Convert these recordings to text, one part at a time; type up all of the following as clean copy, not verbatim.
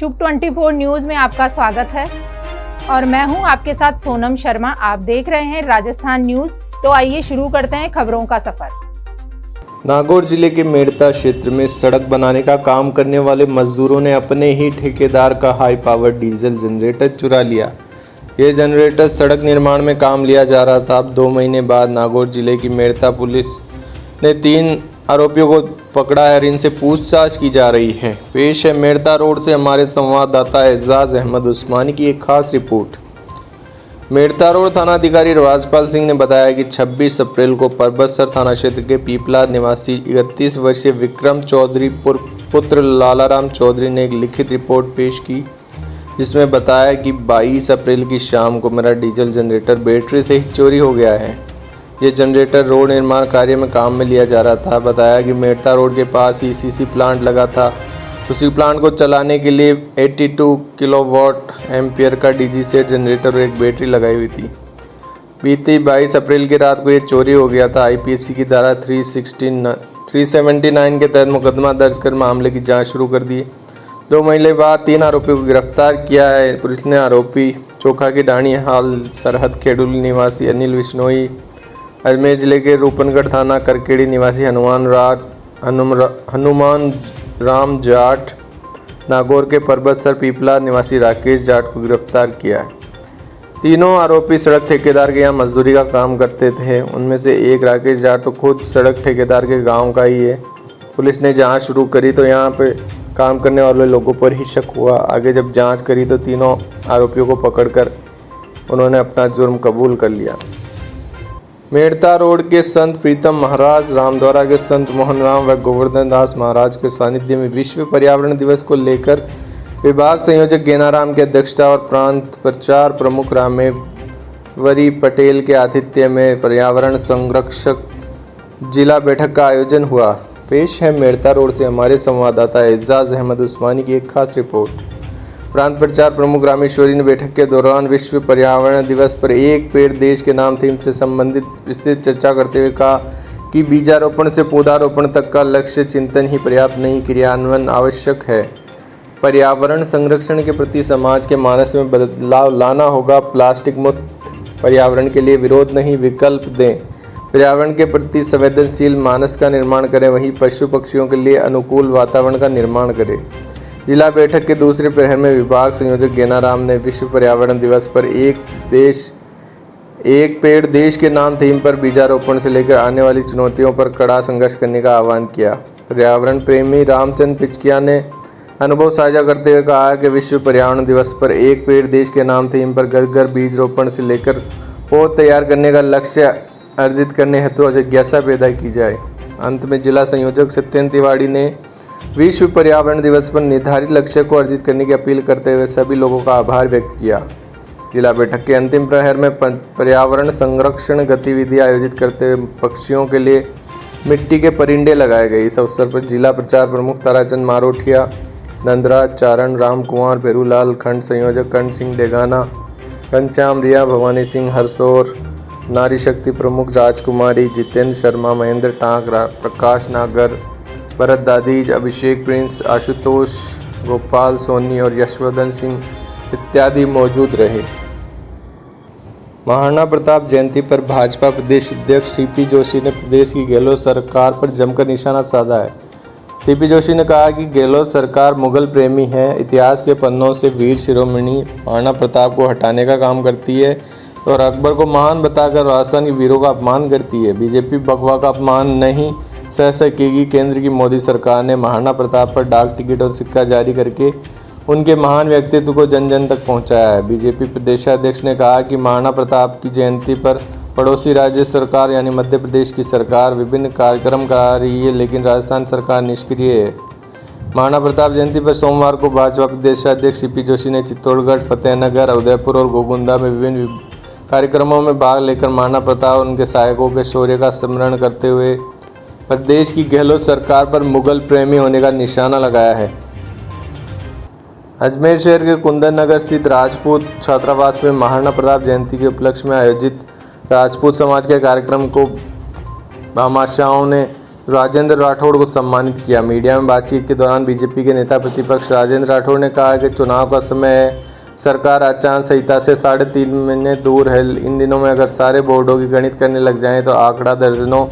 शुभ 24 news में आपका स्वागत है और मैं हूं आपके साथ सोनम शर्मा। आप देख रहे हैं राजस्थान न्यूज। तो आइए शुरू करते हैं खबरों का सफर। नागौर जिले के मेड़ता क्षेत्र में सड़क बनाने का काम करने वाले मजदूरों ने अपने ही ठेकेदार का हाई पावर डीजल जनरेटर चुरा लिया। यह जनरेटर सड़क निर्माण में काम लिया जा रहा था। अब 2 महीने बाद नागौर जिले की मेड़ता पुलिस ने 3 आरोपियों को पकड़ा है और इनसे पूछताछ की जा रही है। पेश है मेड़ता रोड से हमारे संवाददाता एजाज अहमद उस्मानी की एक खास रिपोर्ट। मेड़ता रोड थानाधिकारी राजपाल सिंह ने बताया कि 26 अप्रैल को परबतसर थाना क्षेत्र के पीपला निवासी 31 वर्षीय विक्रम चौधरी पुत्र लालाराम चौधरी ने एक लिखित रिपोर्ट पेश की, जिसमें बताया कि 22 अप्रैल की शाम को मेरा डीजल जनरेटर बैटरी से ही चोरी हो गया है। ये जनरेटर रोड निर्माण कार्य में काम में लिया जा रहा था। बताया कि मेड़ता रोड के पास ही सीसी प्लांट लगा था। उसी प्लांट को चलाने के लिए 82 किलोवाट एम्पियर का डीजी सेट जनरेटर और एक बैटरी लगाई हुई थी। बीती 22 अप्रैल की रात को ये चोरी हो गया था। आईपीसी की धारा 379 के तहत मुकदमा दर्ज कर मामले की जाँच शुरू कर दी। 2 महीने बाद 3 आरोपियों को गिरफ्तार किया है। पुलिस ने आरोपी चोखा की डाणी हाल सरहद खेडुली निवासी अनिल बिश्नोई, अजमेर जिले के रूपनगढ़ थाना करकेड़ी निवासी हनुमान राम जाट, नागौर के परबतसर पीपला निवासी राकेश जाट को गिरफ्तार किया है। तीनों आरोपी सड़क ठेकेदार के यहाँ मजदूरी का काम करते थे। उनमें से एक राकेश जाट तो खुद सड़क ठेकेदार के गांव का ही है। पुलिस ने जांच शुरू करी तो यहाँ पे काम करने वाले लोगों पर ही शक हुआ। आगे जब जांच करी तो तीनों आरोपियों को पकड़कर उन्होंने अपना जुर्म कबूल कर लिया। मेड़ता रोड के संत प्रीतम महाराज, रामद्वारा के संत मोहन राम व गोवर्धन दास महाराज के सानिध्य में विश्व पर्यावरण दिवस को लेकर विभाग संयोजक गेनाराम की अध्यक्षता और प्रांत प्रचार प्रमुख रामेवरी पटेल के आतिथ्य में पर्यावरण संरक्षक जिला बैठक का आयोजन हुआ। पेश है मेड़ता रोड से हमारे संवाददाता एजाज अहमद उस्मानी की एक खास रिपोर्ट। प्रांत प्रचार प्रमुख रामेश्वरी ने बैठक के दौरान विश्व पर्यावरण दिवस पर एक पेड़ देश के नाम थीम से संबंधित विस्तृत चर्चा करते हुए कहा कि बीजारोपण से पौधारोपण तक का लक्ष्य चिंतन ही पर्याप्त नहीं, क्रियान्वयन आवश्यक है। पर्यावरण संरक्षण के प्रति समाज के मानस में बदलाव लाना होगा। प्लास्टिक मुक्त पर्यावरण के लिए विरोध नहीं, विकल्प दें। पर्यावरण के प्रति संवेदनशील मानस का निर्माण करें, वहीं पशु पक्षियों के लिए अनुकूल वातावरण का निर्माण करें। जिला बैठक के दूसरे प्रहर में विभाग संयोजक गेनाराम ने विश्व पर्यावरण दिवस पर एक पेड़ देश के नाम थीम पर बीजारोपण से लेकर आने वाली चुनौतियों पर कड़ा संघर्ष करने का आह्वान किया। पर्यावरण प्रेमी रामचंद्र पिचकिया ने अनुभव साझा करते हुए कहा कि विश्व पर्यावरण दिवस पर एक पेड़ देश के नाम थीम पर घर घर बीज रोपण से लेकर पौध तैयार करने का लक्ष्य अर्जित करने हेतु जिज्ञासा पैदा की जाए। अंत में जिला संयोजक सत्येंद्र तिवारी ने विश्व पर्यावरण दिवस पर निर्धारित लक्ष्य को अर्जित करने की अपील करते हुए सभी लोगों का आभार व्यक्त किया। जिला बैठक के अंतिम प्रहर में पर्यावरण संरक्षण गतिविधि आयोजित करते हुए पक्षियों के लिए मिट्टी के परिंडे लगाए गए। इस अवसर पर जिला प्रचार प्रमुख ताराचंद मारोठिया, नंदराज चारण, राम कुमार, भेरूलाल, खंड संयोजक कर्ण सिंह डेगाना, घनश्याम रिया, भवानी सिंह हरसोर, नारी शक्ति प्रमुख राजकुमारी, जितेंद्र शर्मा, महेंद्र टांक, प्रकाश नागर, भरत दादीज, अभिषेक प्रिंस, आशुतोष, गोपाल सोनी और यशवर्धन सिंह इत्यादि मौजूद रहे। महाराणा प्रताप जयंती पर भाजपा प्रदेश अध्यक्ष सीपी जोशी ने प्रदेश की गहलोत सरकार पर जमकर निशाना साधा है। सीपी जोशी ने कहा कि गहलोत सरकार मुगल प्रेमी है, इतिहास के पन्नों से वीर शिरोमणि महाराणा प्रताप को हटाने का काम करती है और अकबर को महान बताकर राजस्थान के वीरों का अपमान करती है। बीजेपी बगवा का अपमान नहीं सह सकेगी। केंद्र की मोदी सरकार ने महाराणा प्रताप पर डाक टिकट और सिक्का जारी करके उनके महान व्यक्तित्व को जन जन तक पहुंचाया है। बीजेपी प्रदेशाध्यक्ष ने कहा कि महाराणा प्रताप की जयंती पर पड़ोसी राज्य सरकार यानी मध्य प्रदेश की सरकार विभिन्न कार्यक्रम करा रही है, लेकिन राजस्थान सरकार निष्क्रिय है। महाराणा प्रताप जयंती पर सोमवार को भाजपा प्रदेशाध्यक्ष सीपी जोशी ने चित्तौड़गढ़, फतेहनगर, उदयपुर और गोगुंदा में विभिन्न कार्यक्रमों में भाग लेकर महाराणा प्रताप और उनके सहायकों के शौर्य का स्मरण करते हुए प्रदेश की गहलोत सरकार पर मुगल प्रेमी होने का निशाना लगाया है। अजमेर शहर के कुंदन नगर स्थित राजपूत छात्रावास में महाराणा प्रताप जयंती के उपलक्ष्य में आयोजित राजपूत समाज के कार्यक्रम को भामाशाहों ने राजेंद्र राठौड़ को सम्मानित किया। मीडिया में बातचीत के दौरान बीजेपी के नेता प्रतिपक्ष राजेंद्र राठौड़ ने कहा कि चुनाव का समय है, सरकार आचार संहिता से 3.5 महीने दूर है। इन दिनों में अगर सारे बोर्डों की गणित करने लग जाएं तो आंकड़ा दर्जनों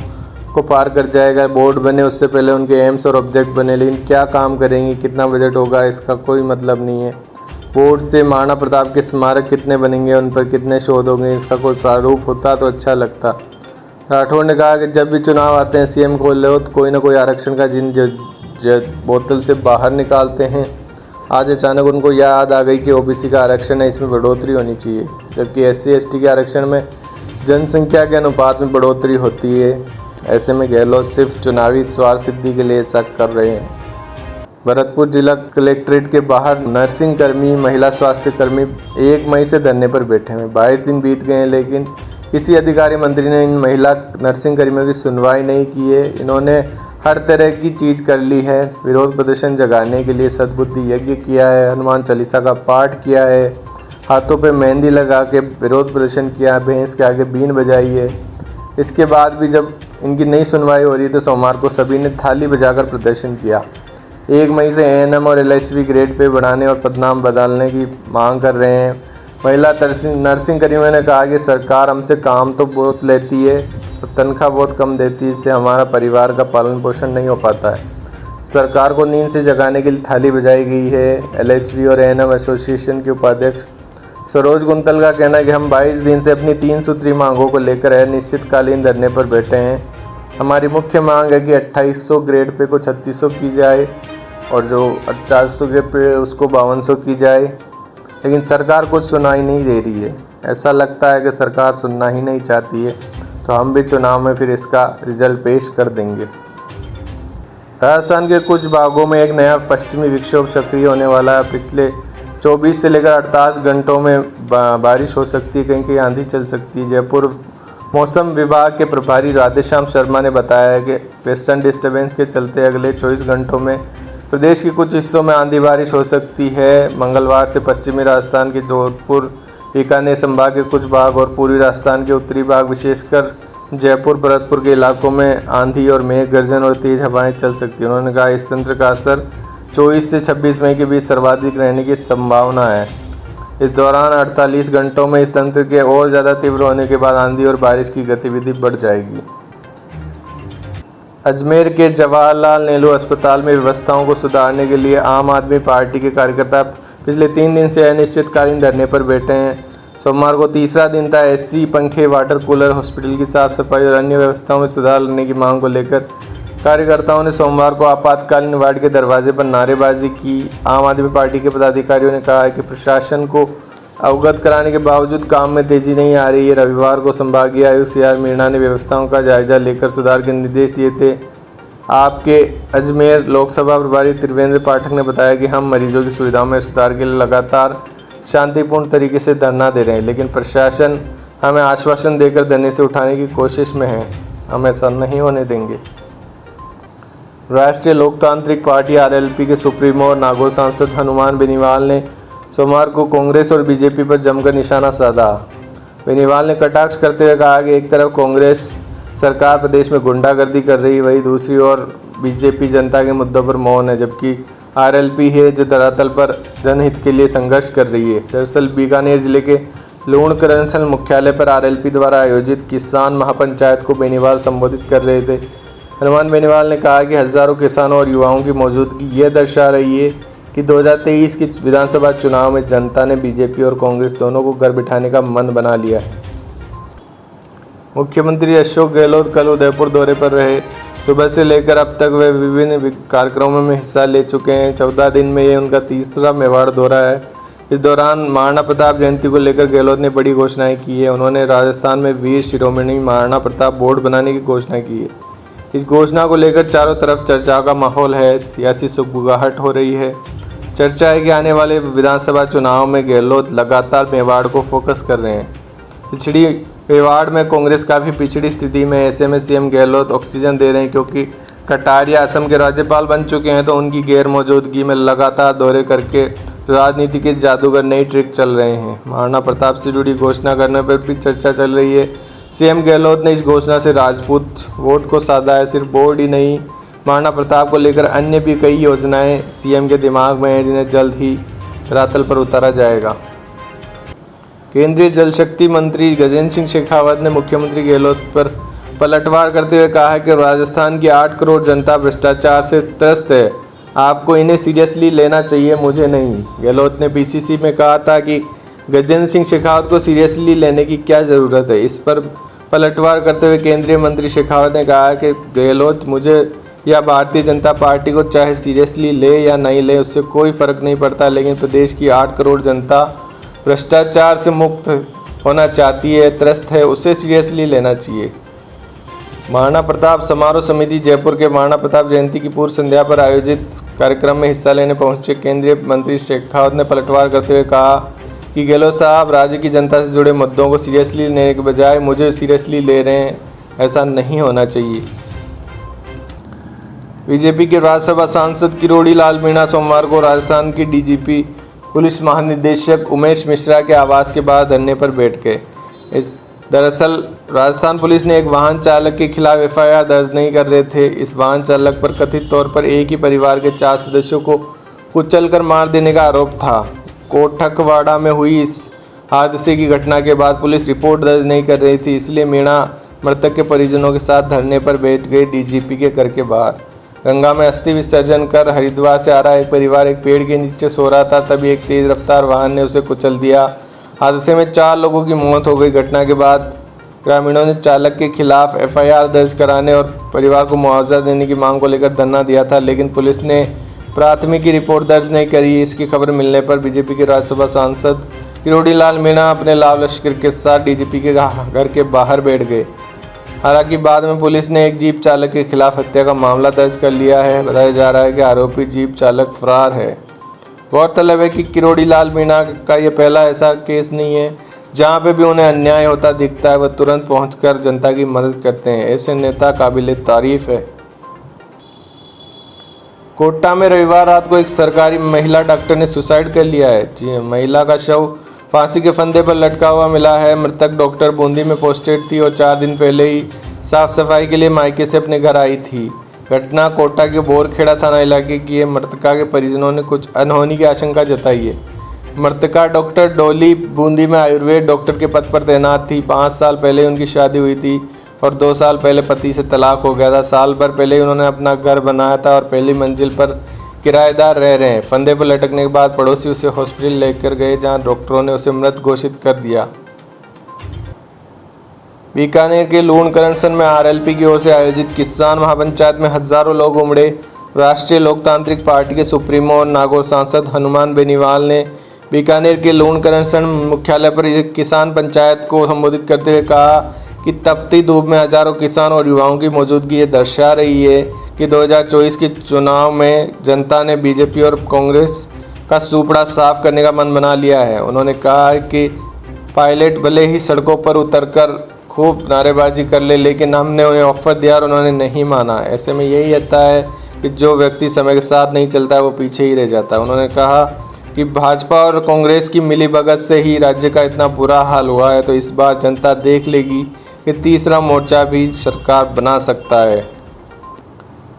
को पार कर जाएगा। बोर्ड बने उससे पहले उनके एम्स और ऑब्जेक्ट बने, लेकिन क्या काम करेंगी, कितना बजट होगा, इसका कोई मतलब नहीं है। बोर्ड से महाराणा प्रताप के स्मारक कितने बनेंगे, उन पर कितने शोध होंगे, इसका कोई प्रारूप होता तो अच्छा लगता। राठौड़ ने कहा कि जब भी चुनाव आते हैं सीएम को लो तो कोई ना कोई आरक्षण का जिन बोतल से बाहर निकालते हैं। आज अचानक उनको याद आ गई कि ओबीसी का आरक्षण है, इसमें बढ़ोतरी होनी चाहिए, जबकि एससी एसटी के आरक्षण में जनसंख्या के अनुपात में बढ़ोतरी होती है। ऐसे में गहलोत सिर्फ चुनावी स्वार्थ सिद्धि के लिए ऐसा कर रहे हैं। भरतपुर जिला कलेक्ट्रेट के बाहर नर्सिंग कर्मी, महिला स्वास्थ्य कर्मी 1 मई से धरने पर बैठे हैं। 22 दिन बीत गए हैं, लेकिन किसी अधिकारी मंत्री ने इन महिला नर्सिंग कर्मियों की सुनवाई नहीं की है। इन्होंने हर तरह की चीज़ कर ली है। विरोध प्रदर्शन जगाने के लिए सद्बुद्धि यज्ञ किया है, हनुमान चालीसा का पाठ किया है, हाथों पे मेहंदी लगा के विरोध प्रदर्शन किया है, भैंस के आगे बीन बजाई है। इसके बाद भी जब इनकी नई सुनवाई हो रही तो सोमवार को सभी ने थाली बजाकर प्रदर्शन किया। 1 मई से एएनएम और एलएचवी ग्रेड पे बढ़ाने और पदनाम बदलने की मांग कर रहे हैं। महिला नर्सिंग कर्मियों ने कहा कि सरकार हमसे काम तो बहुत लेती है और तनख्वाह बहुत कम देती है, इससे हमारा परिवार का पालन पोषण नहीं हो पाता है। सरकार को नींद से जगाने के लिए थाली बजाई गई है। एलएचवी और एएनएम एसोसिएशन के उपाध्यक्ष सरोज गुंतल का कहना है कि हम 22 दिन से अपनी 3 सूत्री मांगों को लेकर अनिश्चितकालीन धरने पर बैठे हैं। हमारी मुख्य मांग है कि 2800 ग्रेड पे को 3600 की जाए और जो 4800 ग्रेड पे उसको 5200 की जाए, लेकिन सरकार कुछ सुनाई नहीं दे रही है। ऐसा लगता है कि सरकार सुनना ही नहीं चाहती है, तो हम भी चुनाव में फिर इसका रिजल्ट पेश कर देंगे। राजस्थान के कुछ भागों में एक नया पश्चिमी विक्षोभ सक्रिय होने वाला है। पिछले 24 से लेकर 48 घंटों में बारिश हो सकती है, कहीं कहीं आंधी चल सकती है। जयपुर मौसम विभाग के प्रभारी राधेश्याम शर्मा ने बताया है कि वेस्टर्न डिस्टर्बेंस के चलते अगले 24 घंटों में प्रदेश के कुछ हिस्सों में आंधी बारिश हो सकती है। मंगलवार से पश्चिमी राजस्थान के जोधपुर, बीकानेर संभाग के कुछ भाग और पूर्वी राजस्थान के उत्तरी भाग, विशेषकर जयपुर, भरतपुर के इलाकों में आंधी और मेघ गर्जन और तेज हवाएं चल सकती हैं। उन्होंने कहा इस तंत्र का असर 24 से 26 मई के बीच सर्वाधिक रहने की संभावना है। इस दौरान 48 घंटों में इस तंत्र के और ज़्यादा तीव्र होने के बाद आंधी और बारिश की गतिविधि बढ़ जाएगी। अजमेर के जवाहरलाल नेहरू अस्पताल में व्यवस्थाओं को सुधारने के लिए आम आदमी पार्टी के कार्यकर्ता पिछले 3 दिन से अनिश्चितकालीन धरने पर बैठे हैं। सोमवार को तीसरा दिन था। एसी, पंखे, वाटर कूलर, हॉस्पिटल की साफ सफाई और अन्य व्यवस्थाओं में सुधार लाने की मांग को लेकर कार्यकर्ताओं ने सोमवार को आपातकालीन वार्ड के दरवाजे पर नारेबाजी की। आम आदमी पार्टी के पदाधिकारियों ने कहा है कि प्रशासन को अवगत कराने के बावजूद काम में तेजी नहीं आ रही है। रविवार को संभागीय आयुक्त CR मीणा ने व्यवस्थाओं का जायजा लेकर सुधार के निर्देश दिए थे। आपके अजमेर लोकसभा प्रभारी त्रिवेंद्र पाठक ने बताया कि हम मरीजों की सुविधाओं में सुधार के लिए लगातार शांतिपूर्ण तरीके से धरना दे रहे हैं, लेकिन प्रशासन हमें आश्वासन देकर धरने से उठाने की कोशिश में है। हम ऐसा नहीं होने देंगे। राष्ट्रीय लोकतांत्रिक पार्टी RLP के सुप्रीमो और नागौर सांसद हनुमान बेनीवाल ने सोमवार को कांग्रेस और बीजेपी पर जमकर निशाना साधा। बेनीवाल ने कटाक्ष करते हुए कहा कि एक तरफ कांग्रेस सरकार प्रदेश में गुंडागर्दी कर रही है, वहीं दूसरी ओर बीजेपी जनता के मुद्दों पर मौन है, जबकि RLP है जो धरातल पर जनहित के लिए संघर्ष कर रही है। दरअसल बीकानेर जिले के लूणकरंसल मुख्यालय पर RLP द्वारा आयोजित किसान महापंचायत को बेनीवाल संबोधित कर रहे थे। हनुमान बेनीवाल ने कहा कि हजारों किसानों और युवाओं की मौजूदगी यह दर्शा रही है कि 2023 के विधानसभा चुनाव में जनता ने बीजेपी और कांग्रेस दोनों को घर बिठाने का मन बना लिया है। मुख्यमंत्री अशोक गहलोत कल उदयपुर दौरे पर रहे। सुबह से लेकर अब तक वे विभिन्न कार्यक्रमों में हिस्सा ले चुके हैं। 14 दिन में ये उनका तीसरा मेवाड़ दौरा है। इस दौरान महाराणा प्रताप जयंती को लेकर गहलोत ने बड़ी घोषणाएं की है। उन्होंने राजस्थान में वीर शिरोमणि महाराणा प्रताप बोर्ड बनाने की घोषणा की है। इस घोषणा को लेकर चारों तरफ चर्चा का माहौल है। सियासी सुगबुगाहट हो रही है। चर्चा है कि आने वाले विधानसभा चुनाव में गहलोत लगातार मेवाड़ को फोकस कर रहे हैं। पिछड़ी मेवाड़ में कांग्रेस काफ़ी पिछड़ी स्थिति में, ऐसे में CM गहलोत ऑक्सीजन दे रहे हैं, क्योंकि कटारिया असम के राज्यपाल बन चुके हैं, तो उनकी गैर मौजूदगी में लगातार दौरे करके राजनीति के जादूगर नई ट्रिक चल रहे हैं। महाराणा प्रताप से जुड़ी घोषणा करने पर भी चर्चा चल रही है। सीएम गहलोत ने इस घोषणा से राजपूत वोट को साधा है। सिर्फ बोर्ड ही नहीं, महाराणा प्रताप को लेकर अन्य भी कई योजनाएं सीएम के दिमाग में हैं, जिन्हें जल्द ही धरातल पर उतारा जाएगा। केंद्रीय जल शक्ति मंत्री गजेंद्र सिंह शेखावत ने मुख्यमंत्री गहलोत पर पलटवार करते हुए कहा है कि राजस्थान की 8 करोड़ जनता भ्रष्टाचार से त्रस्त है, आपको इन्हें सीरियसली लेना चाहिए, मुझे नहीं। गहलोत ने पीसीसी में कहा था कि गजेंद्र सिंह शेखावत को सीरियसली लेने की क्या ज़रूरत है। इस पर पलटवार करते हुए केंद्रीय मंत्री शेखावत ने कहा कि गहलोत मुझे या भारतीय जनता पार्टी को चाहे सीरियसली ले या नहीं ले, उससे कोई फ़र्क नहीं पड़ता, लेकिन प्रदेश की 8 करोड़ जनता भ्रष्टाचार से मुक्त होना चाहती है, त्रस्त है, उसे सीरियसली लेना चाहिए। महाराणा प्रताप समारोह समिति जयपुर के महाराणा प्रताप जयंती की पूर्व संध्या पर आयोजित कार्यक्रम में हिस्सा लेने पहुंचे केंद्रीय मंत्री शेखावत ने पलटवार करते हुए कहा कि गहलोत साहब राज्य की जनता से जुड़े मुद्दों को सीरियसली लेने के बजाय मुझे सीरियसली ले रहे हैं, ऐसा नहीं होना चाहिए। बीजेपी के राज्यसभा सांसद किरोड़ी लाल मीणा सोमवार को राजस्थान की डीजीपी पुलिस महानिदेशक उमेश मिश्रा के आवास के बाहर धरने पर बैठ गए। दरअसल राजस्थान पुलिस ने एक वाहन चालक के खिलाफ एफआईआर दर्ज नहीं कर रहे थे। इस वाहन चालक पर कथित तौर पर एक ही परिवार के 4 सदस्यों को कुचलकर मार देने का आरोप था। कोठकवाड़ा में हुई इस हादसे की घटना के बाद पुलिस रिपोर्ट दर्ज नहीं कर रही थी, इसलिए मीणा मृतक के परिजनों के साथ धरने पर बैठ गए डीजीपी के घर के बाहर। गंगा में अस्थि विसर्जन कर हरिद्वार से आ रहा एक परिवार एक पेड़ के नीचे सो रहा था, तभी एक तेज रफ्तार वाहन ने उसे कुचल दिया। हादसे में 4 लोगों की मौत हो गई। घटना के बाद ग्रामीणों ने चालक के खिलाफ एफआईआर दर्ज कराने और परिवार को मुआवजा देने की मांग को लेकर धरना दिया था, लेकिन पुलिस ने प्राथमिकी रिपोर्ट दर्ज नहीं करी। इसकी खबर मिलने पर बीजेपी के राज्यसभा सांसद किरोड़ी लाल मीणा अपने लाव लश्कर के साथ डीजीपी के घर के बाहर बैठ गए। हालांकि बाद में पुलिस ने एक जीप चालक के खिलाफ हत्या का मामला दर्ज कर लिया है। बताया जा रहा है कि आरोपी जीप चालक फरार है। गौरतलब है कि किरोड़ी लाल मीणा का यह पहला ऐसा केस नहीं है जहां पे भी उन्हें अन्याय होता दिखता है वह तुरंत पहुंचकर जनता की मदद करते हैं। ऐसे नेता काबिले तारीफ है। कोटा में रविवार रात को एक सरकारी महिला डॉक्टर ने सुसाइड कर लिया है। जी हाँ, महिला का शव फांसी के फंदे पर लटका हुआ मिला है। मृतक डॉक्टर बूंदी में पोस्टेड थी और 4 दिन पहले ही साफ सफाई के लिए मायके से अपने घर आई थी। घटना कोटा के बोरखेड़ा थाना इलाके की है। मृतका के परिजनों ने कुछ अनहोनी की आशंका जताई है। मृतका डॉक्टर डोली बूंदी में आयुर्वेद डॉक्टर के पद पर तैनात थी। 5 साल पहले उनकी शादी हुई थी और 2 साल पहले पति से तलाक हो गया था। साल भर पहले ही उन्होंने अपना घर बनाया था और पहली मंजिल पर किराएदार रह रहे हैं। फंदे पर लटकने के बाद पड़ोसी उसे हॉस्पिटल लेकर गए, जहां डॉक्टरों ने उसे मृत घोषित कर दिया। बीकानेर के लूणकरणसन में आरएलपी की ओर से आयोजित किसान महापंचायत में हजारों लोग उमड़े। राष्ट्रीय लोकतांत्रिक पार्टी के सुप्रीमो और नागौर सांसद हनुमान बेनीवाल ने बीकानेर के लूणकरणसन मुख्यालय पर किसान पंचायत को संबोधित करते हुए कहा कि तपती धूप में हजारों किसान और युवाओं की मौजूदगी ये दर्शा रही है कि 2024 के चुनाव में जनता ने बीजेपी और कांग्रेस का सुपड़ा साफ करने का मन बना लिया है। उन्होंने कहा कि पायलट भले ही सड़कों पर उतरकर खूब नारेबाजी कर ले, लेकिन हमने उन्हें ऑफर दिया और उन्होंने नहीं माना। ऐसे में यही होता है कि जो व्यक्ति समय के साथ नहीं चलता है वो पीछे ही रह जाता है। उन्होंने कहा कि भाजपा और कांग्रेस की मिलीभगत से ही राज्य का इतना बुरा हाल हुआ है, तो इस बार जनता देख लेगी कि तीसरा मोर्चा भी सरकार बना सकता है।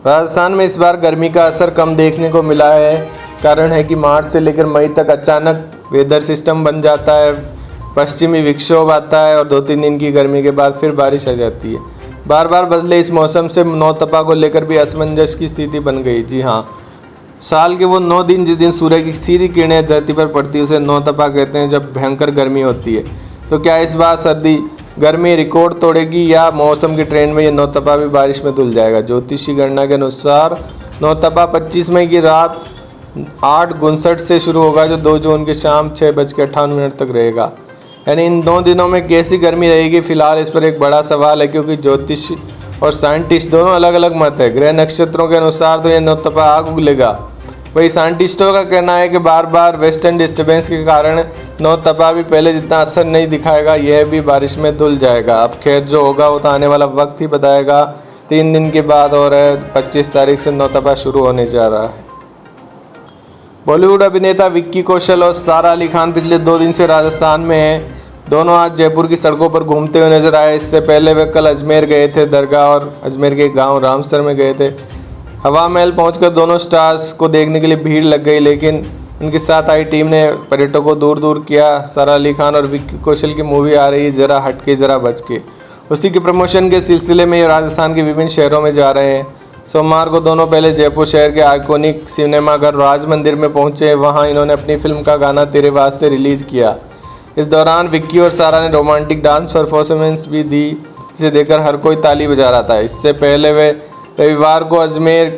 राजस्थान में इस बार गर्मी का असर कम देखने को मिला है। कारण है कि मार्च से लेकर मई तक अचानक वेदर सिस्टम बन जाता है, पश्चिमी विक्षोभ आता है और 2-3 दिन की गर्मी के बाद फिर बारिश आ जाती है। बार बार बदले इस मौसम से नौतपा को लेकर भी असमंजस की स्थिति बन गई। जी हाँ, साल के वो 9 दिन जिस दिन सूर्य की सीधी किरणें धरती पर पड़ती है उसे नौतपा कहते हैं, जब भयंकर गर्मी होती है। तो क्या इस बार गर्मी रिकॉर्ड तोड़ेगी या मौसम के ट्रेंड में ये नौतपा भी बारिश में धुल जाएगा? ज्योतिषी गणना के अनुसार नौतपा 25 मई की रात 8:59 से शुरू होगा, जो 2 जून की शाम 6:58 तक रहेगा। यानी इन 2 दिनों में कैसी गर्मी रहेगी, फिलहाल इस पर एक बड़ा सवाल है, क्योंकि ज्योतिष और साइंटिस्ट दोनों अलग अलग मत है। ग्रह नक्षत्रों के अनुसार तो यह नौतपा आग उगलेगा। वही साइंटिस्टों का कहना है कि बार बार वेस्टर्न डिस्टर्बेंस के कारण नौतपा भी पहले जितना असर नहीं दिखाएगा, यह भी बारिश में धुल जाएगा। अब खैर जो होगा वो तो आने वाला वक्त ही बताएगा। 3 दिन के बाद और 25 तारीख से नौतपा शुरू होने जा रहा है। बॉलीवुड अभिनेता विक्की कौशल और सारा अली खान पिछले 2 दिन से राजस्थान में हैं। दोनों आज जयपुर की सड़कों पर घूमते हुए नजर आए। इससे पहले वे कल अजमेर गए थे, दरगाह और अजमेर के गांव रामसर में गए थे। हवा महल पहुंचकर दोनों स्टार्स को देखने के लिए भीड़ लग गई, लेकिन उनके साथ आई टीम ने पर्यटकों को दूर दूर किया। सारा अली खान और विक्की कौशल की मूवी आ रही है जरा हटके जरा बच के, उसी के प्रमोशन के सिलसिले में ये राजस्थान के विभिन्न शहरों में जा रहे हैं। सोमवार को दोनों पहले जयपुर शहर के आइकॉनिक सिनेमाघर राज मंदिर में पहुंचे। वहां इन्होंने अपनी फिल्म का गाना तेरे वास्ते रिलीज किया। इस दौरान विक्की और सारा ने रोमांटिक डांस परफॉर्मेंस भी दी, जिसे देखकर हर कोई ताली बजा रहा था। इससे पहले वे रविवार को अजमेर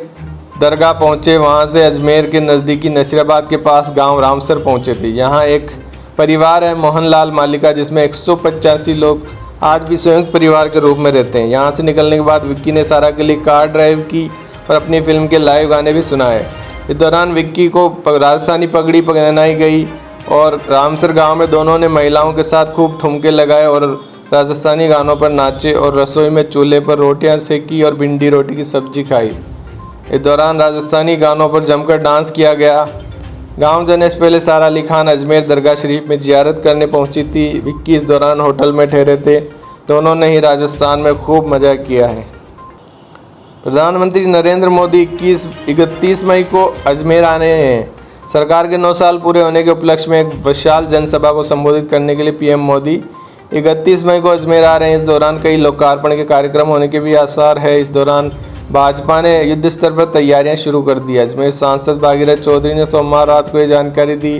दरगाह पहुंचे। वहां से अजमेर के नज़दीकी नसीराबाद के पास गांव रामसर पहुंचे थे। यहां एक परिवार है मोहनलाल मालिका, जिसमें 185 लोग आज भी संयुक्त परिवार के रूप में रहते हैं। यहाँ से निकलने के बाद विक्की ने सारा के लिए कार ड्राइव की और अपनी फिल्म के लाइव गाने भी सुनाए। इस दौरान विक्की को राजस्थानी पगड़ी पहनाई गई और रामसर गांव में दोनों ने महिलाओं के साथ खूब ठुमके लगाए और राजस्थानी गानों पर नाचे और रसोई में चूल्हे पर रोटियां सेकी और भिंडी रोटी की सब्जी खाई। इस दौरान राजस्थानी गानों पर जमकर डांस किया गया। गांव जाने से पहले सारा अली खान अजमेर दरगाह शरीफ में जियारत करने पहुंची थी। विक्की इस दौरान होटल में ठहरे थे। दोनों ने ही राजस्थान में खूब मजा किया है। प्रधानमंत्री नरेंद्र मोदी 31 मई को अजमेर आने हैं। सरकार के 9 साल पूरे होने के उपलक्ष्य में एक विशाल जनसभा को संबोधित करने के लिए पीएम मोदी 31 मई को अजमेर आ रहे हैं। इस दौरान कई लोकार्पण के कार्यक्रम होने के भी आसार है। इस दौरान भाजपा ने युद्ध स्तर पर तैयारियां शुरू कर दी। अजमेर सांसद भागीरथ चौधरी ने सोमवार रात को ये जानकारी दी।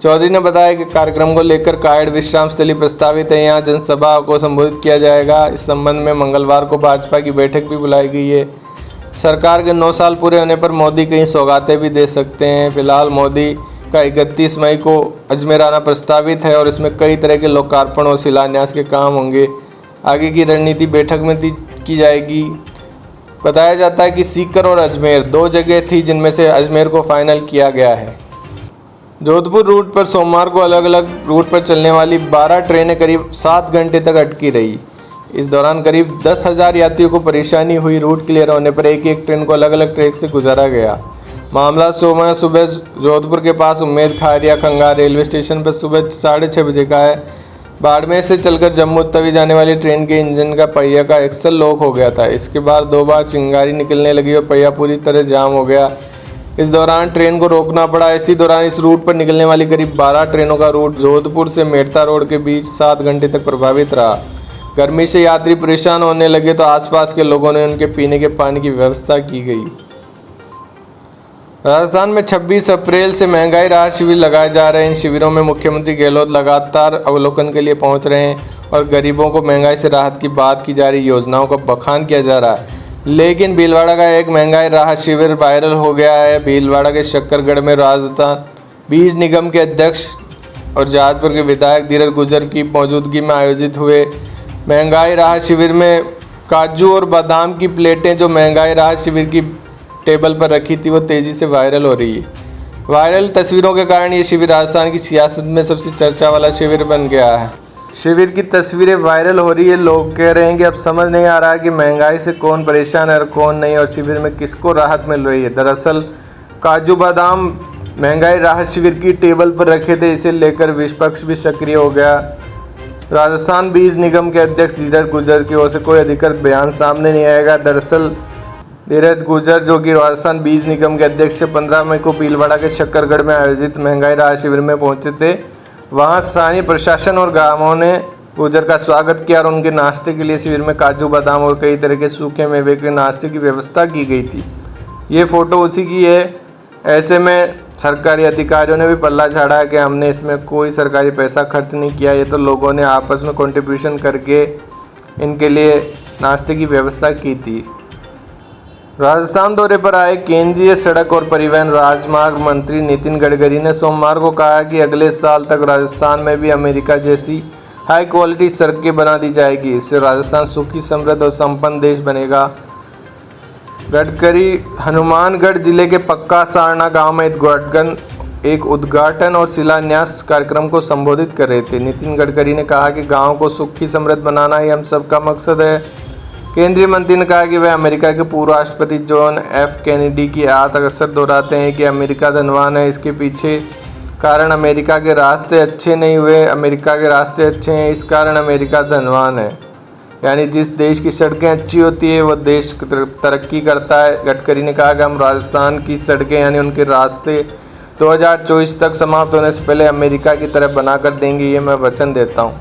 चौधरी ने बताया कि कार्यक्रम को लेकर कायड़ विश्राम स्थली प्रस्तावित है। यहाँ जनसभा को संबोधित किया जाएगा। इस संबंध में मंगलवार को भाजपा की बैठक भी बुलाई गई है। सरकार के 9 साल पूरे होने पर मोदी कई सौगातें भी दे सकते हैं। फिलहाल मोदी का 31 मई को अजमेर आना प्रस्तावित है और इसमें कई तरह के लोकार्पण और शिलान्यास के काम होंगे। आगे की रणनीति बैठक में की जाएगी। बताया जाता है कि सीकर और अजमेर 2 जगह थी, जिनमें से अजमेर को फाइनल किया गया है। जोधपुर रूट पर सोमवार को अलग अलग रूट पर चलने वाली 12 ट्रेनें करीब 7 घंटे तक अटकी रही। इस दौरान करीब 10,000 यात्रियों को परेशानी हुई। रूट क्लियर होने पर एक ट्रेन को अलग अलग ट्रैक से गुजारा गया। मामला सोमवार सुबह जोधपुर के पास उम्मेद खारिया खंगार रेलवे स्टेशन पर सुबह 6:30 बजे का है। बाड़मेर से चलकर जम्मू तवी जाने वाली ट्रेन के इंजन का पहिया का एक्सल लॉक हो गया था। इसके बाद 2 बार चिंगारी निकलने लगी और पहिया पूरी तरह जाम हो गया। इस दौरान ट्रेन को रोकना पड़ा। इसी दौरान इस रूट पर निकलने वाली करीब 12 ट्रेनों का रूट जोधपुर से मेड़ता रोड के बीच 7 घंटे तक प्रभावित रहा। गर्मी से यात्री परेशान होने लगे तो आसपास के लोगों ने उनके पीने के पानी की व्यवस्था की गई। राजस्थान में 26 अप्रैल से महंगाई राहत शिविर लगाए जा रहे हैं। इन शिविरों में मुख्यमंत्री गहलोत लगातार अवलोकन के लिए पहुंच रहे हैं और गरीबों को महंगाई से राहत की बात की जा रही योजनाओं का बखान किया जा रहा है। लेकिन भीलवाड़ा का एक महंगाई राहत शिविर वायरल हो गया है। भीलवाड़ा के शक्करगढ़ में राजस्थान बीज निगम के अध्यक्ष और जहाजपुर के विधायक धीरज गुर्जर की मौजूदगी में आयोजित हुए महंगाई राहत शिविर में काजू और बादाम की प्लेटें जो महंगाई राहत शिविर की टेबल पर रखी थी वो तेज़ी से वायरल हो रही है। वायरल तस्वीरों के कारण ये शिविर राजस्थान की सियासत में सबसे चर्चा वाला शिविर बन गया है। शिविर की तस्वीरें वायरल हो रही है। लोग कह रहे हैं कि अब समझ नहीं आ रहा कि महंगाई से कौन परेशान है और कौन नहीं, और शिविर में किसको राहत मिल रही है। दरअसल काजू बादाम महंगाई राहत शिविर की टेबल पर रखे थे, इसे लेकर विपक्ष भी सक्रिय हो गया। राजस्थान बीज निगम के अध्यक्ष धीरज गुर्जर की ओर से कोई अधिकृत बयान सामने नहीं आएगा। दरअसल धीरज गुर्जर जो कि राजस्थान बीज निगम के अध्यक्ष 15 मई को भीलवाड़ा के शक्करगढ़ में आयोजित महंगाई राहत शिविर में पहुंचे थे। वहां स्थानीय प्रशासन और गांवों ने गुर्जर का स्वागत किया और उनके नाश्ते के लिए शिविर में काजू बादाम और कई तरह के सूखे मेवे के नाश्ते की व्यवस्था की गई थी। ये फोटो उसी की है। ऐसे में सरकारी अधिकारियों ने भी पल्ला झाड़ा कि हमने इसमें कोई सरकारी पैसा खर्च नहीं किया, ये तो लोगों ने आपस में कंट्रीब्यूशन करके इनके लिए नाश्ते की व्यवस्था की थी। राजस्थान दौरे पर आए केंद्रीय सड़क और परिवहन राजमार्ग मंत्री नितिन गडकरी ने सोमवार को कहा कि अगले साल तक राजस्थान में भी अमेरिका जैसी हाई क्वालिटी सड़कें बना दी जाएगी। इससे राजस्थान सुखी, समृद्ध और संपन्न देश बनेगा। गडकरी हनुमानगढ़ जिले के पक्का सारना गांव में एक उद्घाटन और शिलान्यास कार्यक्रम को संबोधित कर रहे थे। नितिन गडकरी ने कहा कि गांव को सुखी समृद्ध बनाना ही हम सबका मकसद है। केंद्रीय मंत्री ने कहा कि वह अमेरिका के पूर्व राष्ट्रपति जॉन एफ कैनेडी की बात अक्सर दोहराते हैं कि अमेरिका धनवान है, इसके पीछे कारण अमेरिका के रास्ते अच्छे नहीं हुए, अमेरिका के रास्ते अच्छे हैं, इस कारण अमेरिका धनवान है। यानी जिस देश की सड़कें अच्छी होती है वो देश तरक्की करता है। गडकरी ने कहा कि हम राजस्थान की सड़कें यानी उनके रास्ते 2024 तक समाप्त होने से पहले अमेरिका की तरह बनाकर देंगे, ये मैं वचन देता हूँ।